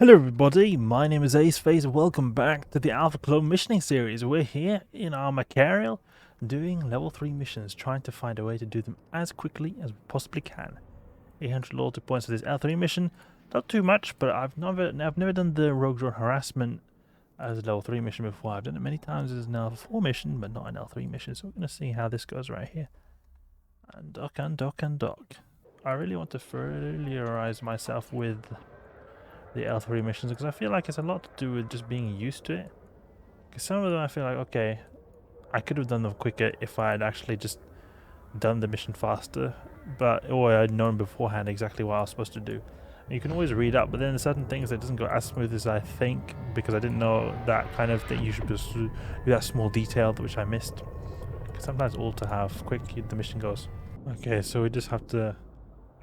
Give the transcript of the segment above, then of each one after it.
Hello everybody, my name is Aceface. Welcome back to the Alpha Clone missioning series. We're here in our Machariel doing level 3 missions, trying to find a way to do them as quickly as we possibly can. 800 loyalty points for this L3 mission, not too much, but I've never done the Rogue Drone harassment as a level 3 mission before. I've done it many times as an level 4 mission, but not an L3 mission, so we're going to see how this goes right here. And dock and dock and dock. I really want to familiarize myself with the L3 missions because I feel like it's a lot to do with just being used to it. Because some of them I feel like, okay, I could have done them quicker if I had actually just done the mission faster, or I'd known beforehand exactly what I was supposed to do. And you can always read up, but then there's certain things that doesn't go as smooth as I think because I didn't know that kind of thing. You should just do that small detail which I missed. Sometimes all to have quick the mission goes. Okay, so we just have to,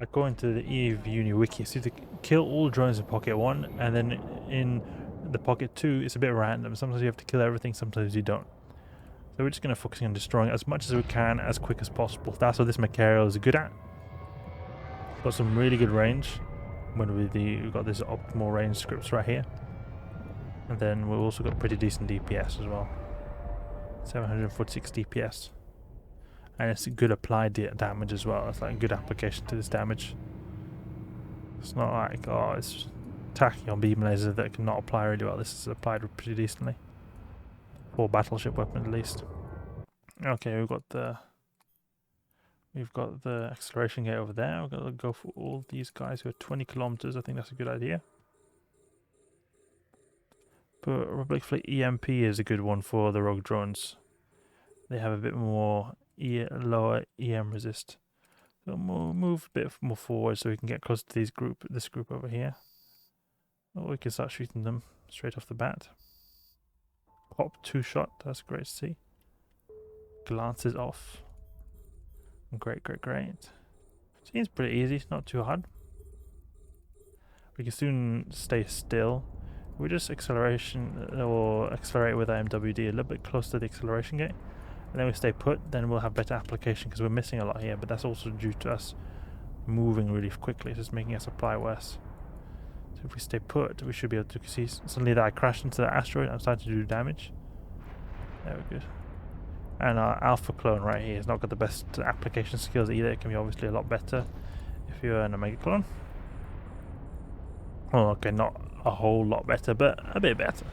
according to the EV Uni wiki, so you have to kill all drones in pocket 1, and then in the pocket 2 it's a bit random. Sometimes you have to kill everything, sometimes you don't. So we're just going to focus on destroying as much as we can as quick as possible. That's what this Machariel is good at. Got some really good range. We've got this optimal range scripts right here. And then we've also got pretty decent DPS as well. 746 DPS. And it's a good applied damage as well. It's like a good application to this damage. It's not like, oh, it's tacky on beam laser that cannot apply really well. This is applied pretty decently. For battleship weapon at least. Okay, we've got the acceleration gate over there. We're gonna go for all these guys who are 20 kilometers. I think that's a good idea. But Republic Fleet EMP is a good one for the rogue drones. They have a bit more lower EM resist. So we'll move a bit more forward so we can get close to this group over here. Or we can start shooting them straight off the bat. Pop 2-shot, that's great to see. Glances off. Great. Seems pretty easy, it's not too hard. We can soon stay still. We just accelerate with our MWD a little bit close to the acceleration gate. And then we stay put, then we'll have better application because we're missing a lot here, but that's also due to us moving really quickly. It's just making our supply worse. So if we stay put, we should be able to see suddenly that I crashed into the asteroid. I'm starting to do damage. There we go. And our alpha clone right here has not got the best application skills either. It can be obviously a lot better if you're an omega clone. Well, okay, not a whole lot better, but a bit better.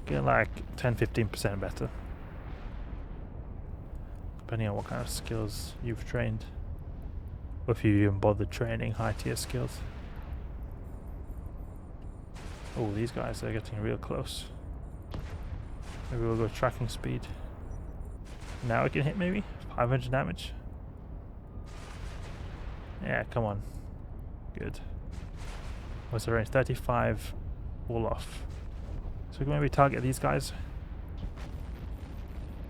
Get like 10-15% better. Depending on what kind of skills you've trained. Or if you even bothered training high tier skills. Oh, these guys are getting real close. Maybe we'll go tracking speed. Now we can hit maybe 500 damage. Yeah, come on. Good. What's the range? 35 all off. So we can maybe target these guys.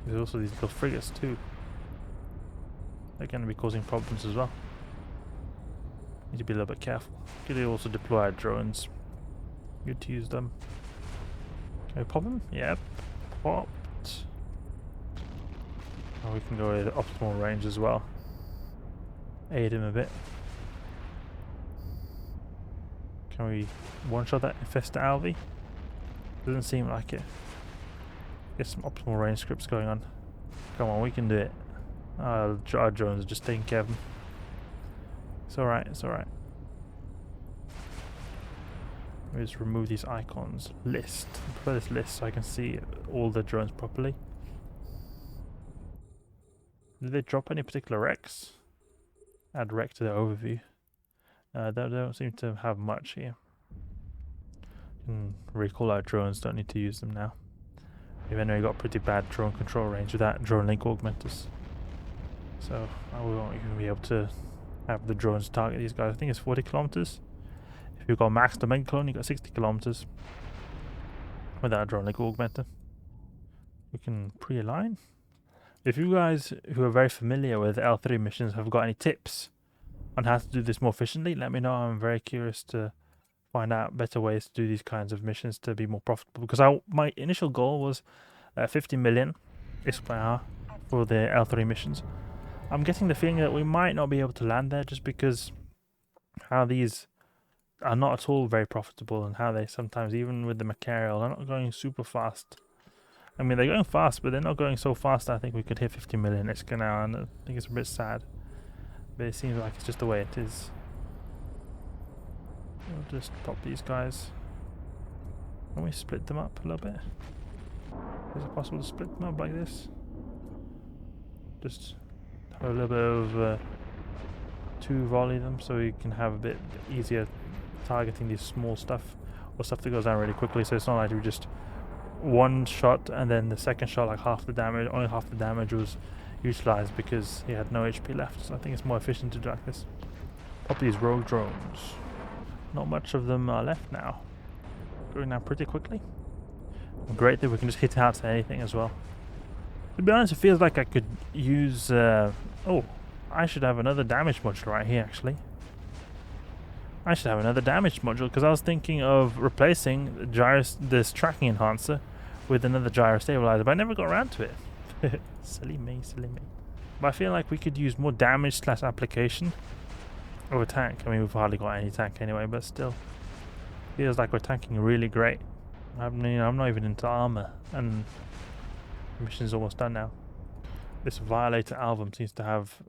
There's also these little frigates too. They're going to be causing problems as well. Need to be a little bit careful. Could also deploy our drones. Good to use them. Can we pop them? Yep. Popped. Oh, we can go with the optimal range as well. Aid him a bit. Can we one-shot that Infesta Alvi? Doesn't seem like it. Get some optimal range scripts going on. Come on, we can do it. Our drones are just taking care of them. It's alright. Let me just remove these icons. List. I prefer this list so I can see all the drones properly. Did they drop any particular recs? Add rec to the overview. They don't seem to have much here. Recall our drones, don't need to use them now. We've anyway got pretty bad drone control range with that drone link augmenters. So we won't even be able to have the drones target these guys. I think it's 40 kilometers. If you've got maxed omega clone, you've got 60 kilometers. Without a drone link augmenter. We can pre-align. If you guys who are very familiar with L3 missions have got any tips on how to do this more efficiently, let me know. I'm very curious to find out better ways to do these kinds of missions to be more profitable. Because my initial goal was 50 million ISK per hour for the L3 missions. I'm getting the feeling that we might not be able to land there just because how these are not at all very profitable, and how they sometimes, even with the Machariel, they're not going super fast. I mean, they're going fast, but they're not going so fast that I think we could hit 50 million XK now, and I think it's a bit sad. But it seems like it's just the way it is. We'll just pop these guys. Can we split them up a little bit? Is it possible to split them up like this? Just have a little bit of two volley them, so you can have a bit easier targeting these small stuff, or stuff that goes down really quickly, so it's not like we just one shot and then the second shot, like half the damage, only half the damage was utilized because he had no HP left. So I think it's more efficient to do like this. Pop these rogue drones. Not much of them are left now. Going down pretty quickly. Great that we can just hit out to anything as well. To be honest, it feels like I could use oh, I should have another damage module right here actually. I should have another damage module, because I was thinking of replacing this tracking enhancer with another Gyrostabilizer, but I never got around to it. Silly me, silly me. But I feel like we could use more damage / application of a tank. I mean, we've hardly got any tank anyway, but still. Feels like we're tanking really great. I'm not even into armor, and the mission's almost done now. This Violator album seems to have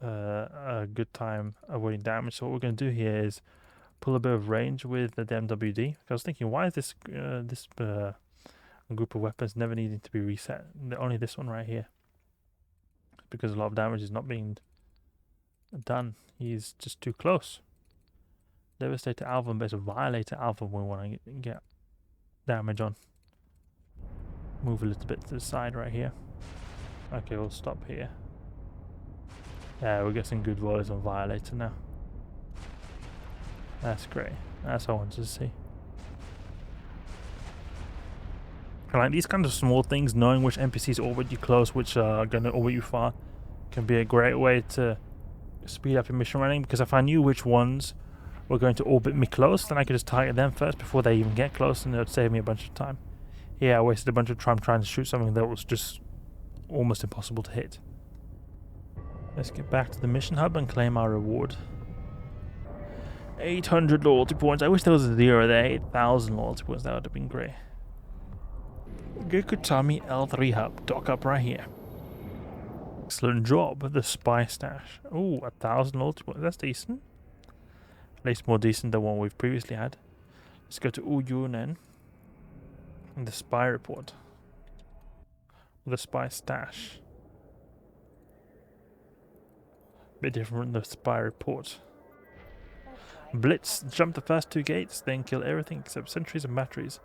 a good time avoiding damage. So what we're going to do here is pull a bit of range with the MWD. I was thinking, why is this group of weapons never needing to be reset? Only this one right here, because a lot of damage is not being done. He's just too close. Devastator album, but it's a Violator album we want to get damage on. Move a little bit to the side right here. Okay, we'll stop here. Yeah, we're getting good volleys on Violator now. That's great. That's what I wanted to see. I like these kinds of small things. Knowing which NPCs orbit you close, which are going to orbit you far, can be a great way to speed up your mission running. Because if I knew which ones were going to orbit me close, then I could just target them first before they even get close, and it would save me a bunch of time. Yeah, I wasted a bunch of time trying to shoot something that was just almost impossible to hit. Let's get back to the mission hub and claim our reward. 800 loyalty points. I wish there was a 0 there. 8,000 loyalty points. That would have been great. Gekutami L3 hub. Dock up right here. Excellent job. The spy stash. Oh, 1,000 loyalty points. That's decent. At least more decent than one we've previously had. Let's go to Uyunen. And the spy report. The spy stash. Bit different from the spy report. Blitz, jump the first 2 gates, then kill everything except sentries and batteries.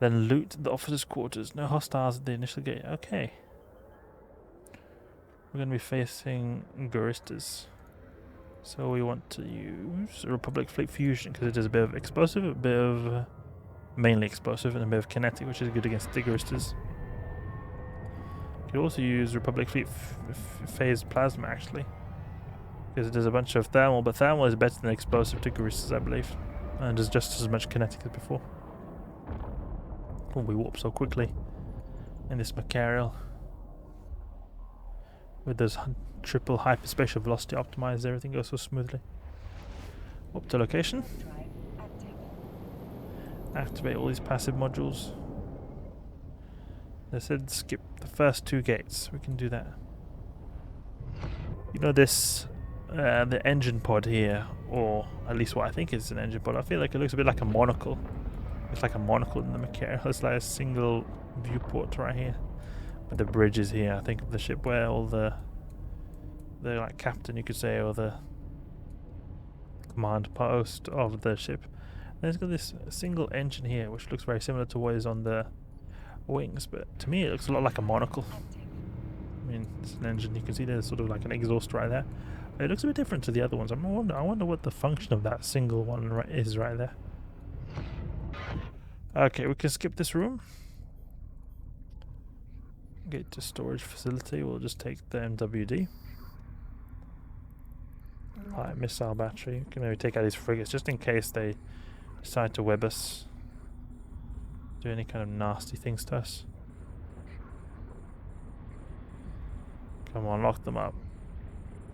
Then loot the officers' quarters. No hostiles at the initial gate. Okay. We're going to be facing Gyrostabilizer. So we want to use Republic Fleet Fusion, because it is a bit of explosive, a bit of mainly explosive, and a bit of kinetic, which is good against the Gyrostabilizers. You could also use Republic Fleet Phase Plasma actually, because it does a bunch of thermal, but thermal is better than explosive to Gyrostabilizers, I believe, and does just as much kinetic as before. Oh, we warp so quickly in this Machariel with those triple hyperspatial velocity optimized. Everything goes so smoothly. Warp to location. Activate all these passive modules. They said skip the first 2 gates. We can do that. You know this, the engine pod here, or at least what I think is an engine pod. I feel like it looks a bit like a monocle. It's like a monocle in the Machariel. It's like a single viewport right here. But the bridge is here, I think, of the ship where all the like captain, you could say, or the command post of the ship. And it's got this single engine here, which looks very similar to what is on the wings, but to me it looks a lot like a monocle. I mean, it's an engine, you can see there's sort of like an exhaust right there. It looks a bit different to the other ones. I wonder what the function of that single one is right there. Okay, we can skip this room. Get to storage facility. We'll just take the MWD. Alright, missile battery. We can maybe take out these frigates just in case they decide to web us. Do any kind of nasty things to us. Come on, lock them up.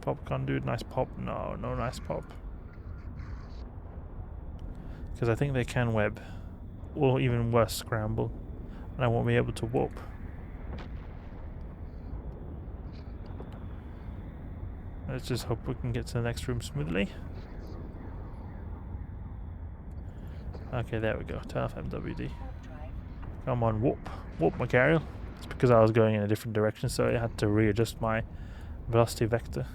Popcorn dude, nice pop. No, no nice pop. because I think they can web, or even worse, scramble, and I won't be able to warp. Let's just hope we can get to the next room smoothly. Okay, there we go. Turn off MWD. Come on, warp. Warp, Machariel. It's because I was going in a different direction, so I had to readjust my velocity vector.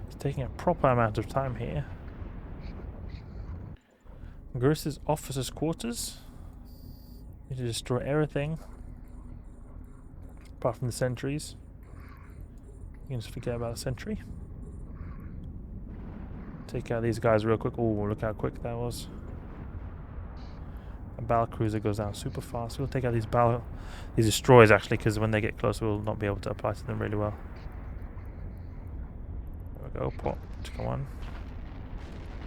It's taking a proper amount of time here. Gross's officers' quarters. Need to destroy everything apart from the sentries. You can just forget about the sentry. Take out these guys real quick. Oh, look how quick that was. A battle cruiser goes down super fast. We'll take out these destroyers actually, because when they get close, we'll not be able to apply to them really well. There we go. Pop. Come on.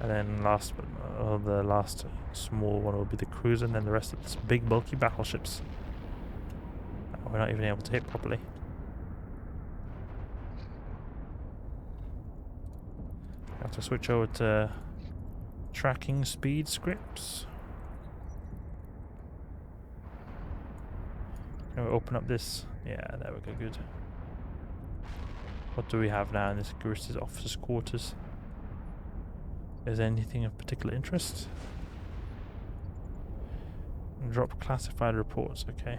And then the last small one will be the cruiser, and then the rest of this big bulky battleships. We're not even able to hit properly. I have to switch over to tracking speed scripts. Can we open up this? Yeah, there we go, good. What do we have now in this Gyrostabilizer officer's quarters? Is there anything of particular interest? Drop classified reports, okay.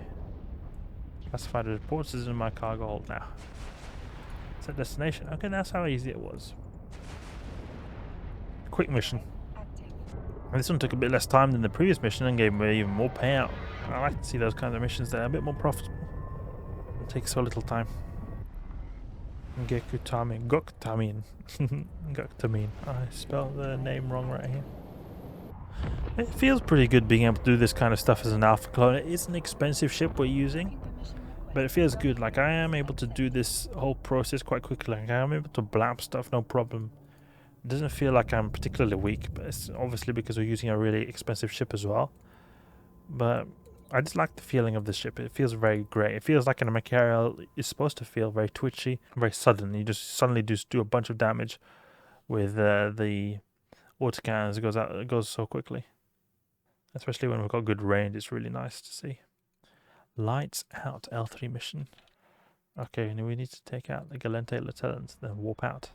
Classified reports is in my cargo hold now. Set destination. Okay, that's how easy it was. Quick mission. And this one took a bit less time than the previous mission and gave me even more payout. I like to see those kinds of missions that are a bit more profitable. It takes so little time. Goktamin. Goktamin. I spelled the name wrong right here. It feels pretty good being able to do this kind of stuff as an alpha clone. It is an expensive ship we're using, but it feels good. Like, I am able to do this whole process quite quickly. Like, I am able to blap stuff, no problem. It doesn't feel like I'm particularly weak, but it's obviously because we're using a really expensive ship as well. But I just like the feeling of this ship. It feels very great. It feels like in a Machariel is supposed to feel very twitchy, very sudden. You just suddenly just do a bunch of damage with the autocannons. It goes so quickly. Especially when we've got good range, it's really nice to see. Lights out L3 mission. Okay, and we need to take out the Galente Lieutenant, then warp out.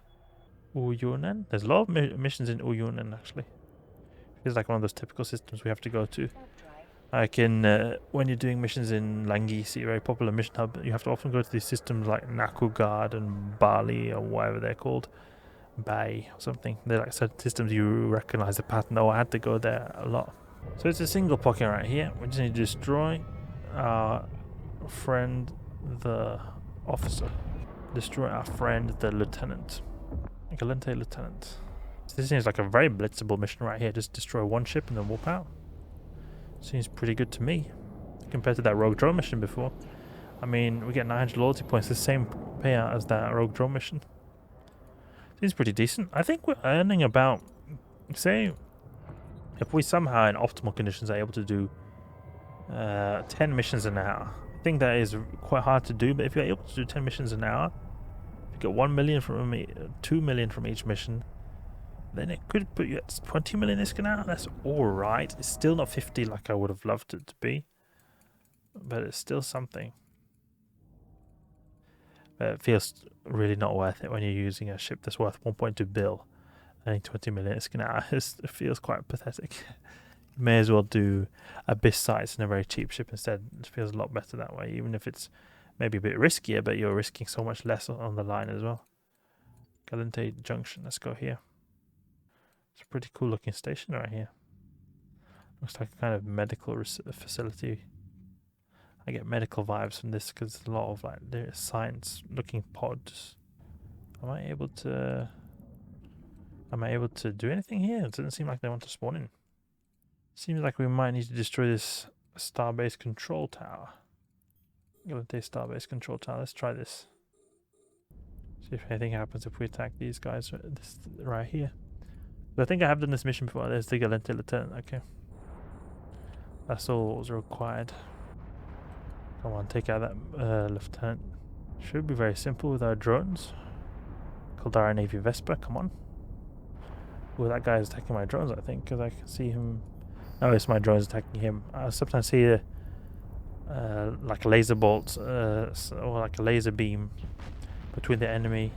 Uyunen? There's a lot of missions in Uyunen actually. Feels like one of those typical systems we have to go to. Like in, when you're doing missions in Langisi, a very popular mission hub, you have to often go to these systems like Nakugard and Bali or whatever they're called. Bay or something. They're like certain systems you recognize the pattern. Oh, I had to go there a lot. So it's a single pocket right here. We just need to destroy our friend, the officer. Destroy our friend, the lieutenant. Galente Lieutenant. So this seems like a very blitzable mission right here. Just destroy one ship and then warp out. Seems pretty good to me. Compared to that rogue drone mission before. I mean, we get 900 loyalty points, the same payout as that rogue drone mission. Seems pretty decent. I think we're earning about, say, if we somehow in optimal conditions are able to do 10 missions an hour. I think that is quite hard to do, but if you're able to do 10 missions an hour, if you get 1 million from 2 million from each mission, then it could put you at 20 million ISK an hour. That's alright. It's still not 50 like I would have loved it to be, but it's still something. It feels really not worth it when you're using a ship that's worth 1.2 bill. I think 20 million ISK an hour it feels quite pathetic. You may as well do Abyss sites in a very cheap ship instead. It feels a lot better that way, even if it's maybe a bit riskier, but you're risking so much less on the line as well. Galente Junction, let's go here. It's a pretty cool looking station right here. Looks like a kind of medical facility. I get medical vibes from this because there's a lot of like science looking pods. Am I able to do anything here? It doesn't seem like they want to spawn in. Seems like we might need to destroy this starbase control tower. Galente starbase control tower. Let's try this. See if anything happens if we attack these guys right here. But I think I have done this mission before. There's the Galente Lieutenant. Okay. That's all that was required. Come on, take out that lieutenant. Should be very simple with our drones. Caldara Navy Vespa, come on. Well, that guy is attacking my drones, I think, because I can see him. Oh, it's my drones attacking him. I sometimes see like a laser bolt or like a laser beam between the enemy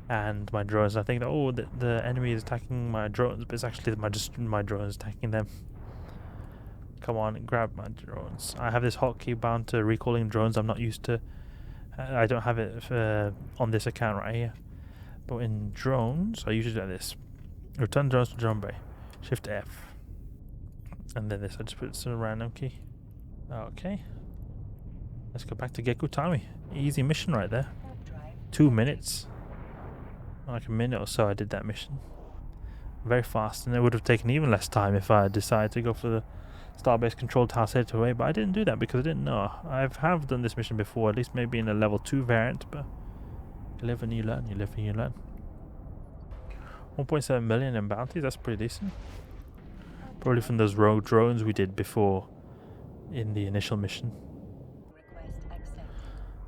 and my drones. I think that, oh, the enemy is attacking my drones, but it's actually my drones attacking them. Come on, grab my drones. I have this hotkey bound to recalling drones. I'm not used to. I don't have it on this account right here. But in drones, I usually do this. Return drones to drone bay. Shift F. And then this, I just put some random key. Okay. Let's go back to Gekutami. Easy mission right there. 2 minutes. Like a minute or so I did that mission. Very fast, and it would have taken even less time if I had decided to go for the Starbase Control Tower straight away, but I didn't do that because I didn't know. I have done this mission before, at least maybe in a level 2 variant, but you live and you learn, you live and you learn. 1.7 million in bounties, that's pretty decent. Probably from those rogue drones we did before in the initial mission.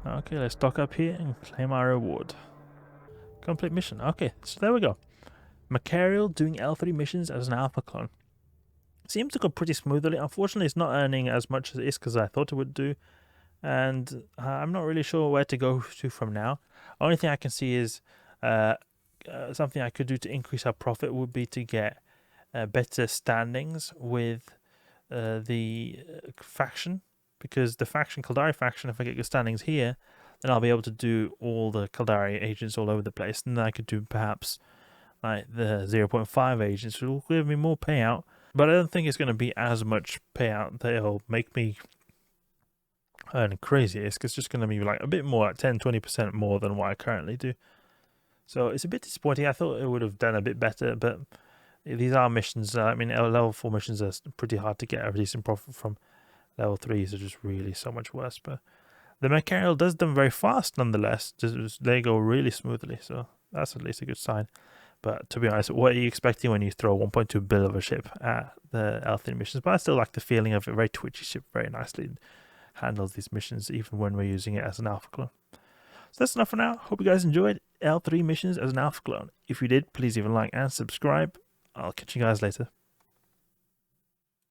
Okay, let's dock up here and claim our reward. Complete mission. Okay, so there we go. Machariel doing L3 missions as an alpha clone. Seems to go pretty smoothly. Unfortunately, it's not earning as much as it is because I thought it would do. And I'm not really sure where to go to from now. Only thing I can see is something I could do to increase our profit would be to get better standings with the faction. Because the faction, Kaldari faction, if I get good standings here, then I'll be able to do all the Kaldari agents all over the place. And then I could do perhaps like the 0.5 agents, which will give me more payout. But I don't think it's going to be as much payout that it'll make me earn crazy. It's just going to be like a bit more, like 10-20% more than what I currently do. So it's a bit disappointing. I thought it would have done a bit better, but these are missions. I mean, level 4 missions are pretty hard to get a decent profit from. Level 3s are just really so much worse. But the Machariel does them very fast nonetheless. They go really smoothly, so that's at least a good sign. But to be honest, what are you expecting when you throw 1.2 bill of a ship at the L3 missions? But I still like the feeling of a very twitchy ship, very nicely handles these missions, even when we're using it as an alpha clone. So that's enough for now. Hope you guys enjoyed L3 missions as an alpha clone. If you did, please leave a like and subscribe. I'll catch you guys later.